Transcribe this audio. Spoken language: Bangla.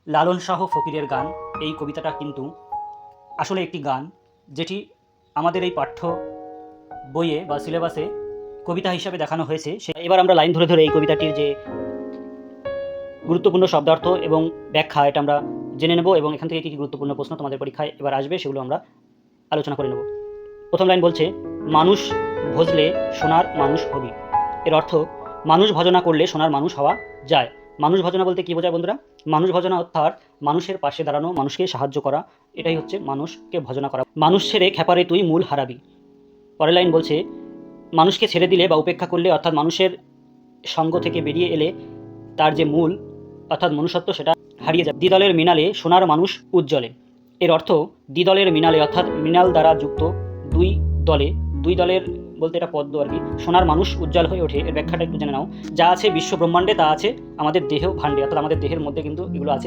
লালন শাহ ফকিরের গান এই কবিতাটা কিন্তু আসলে একটি গান যেটি আমাদের এই পাঠ্য বইয়ে বা সিলেবাসে কবিতা হিসাবে দেখানো হয়েছে। এবার আমরা লাইন ধরে ধরে এই কবিতাটির যে গুরুত্বপূর্ণ শব্দার্থ এবং ব্যাখ্যা এটা আমরা জেনে নেব এবং এখান থেকে কী কী গুরুত্বপূর্ণ প্রশ্ন তোমাদের পরীক্ষায় এবার আসবে সেগুলো আমরা আলোচনা করে নেব। প্রথম লাইন বলছে, মানুষ ভজলে সোনার মানুষ হবি। এর অর্থ, মানুষ ভজনা করলে সোনার মানুষ হওয়া যায়। মানুষ ভজনা বলতে কী বোঝায় বন্ধুরা? মানুষ ভজনা অর্থাৎ মানুষের পাশে দাঁড়ানো, মানুষকে সাহায্য করা, এটাই হচ্ছে মানুষকে ভজনা করা। মানুষ ছেড়ে খেপারে তুই মূল হারাবি। পরের লাইন বলছে, মানুষকে ছেড়ে দিলে বা উপেক্ষা করলে অর্থাৎ মানুষের সঙ্গ থেকে বেরিয়ে এলে তার যে মূল অর্থাৎ মনুষ্যত্ব সেটা হারিয়ে যাবে। দ্বিদলের মিনালে সোনার মানুষ উজ্জ্বলে। এর অর্থ, দ্বিদলের মিনালে অর্থাৎ মৃণাল দ্বারা যুক্ত দুই দলের বলতে এটা পদ্ম আর কি, সোনার মানুষ উজ্জ্বল হয়ে ওঠে। এর ব্যাখ্যাটা একটু জেনে নাও। যা আছে বিশ্ব ব্রহ্মাণ্ডে তা আছে আমাদের দেহ ভাণ্ডে, অর্থাৎ আমাদের দেহের মধ্যে কিন্তু এগুলো আছে।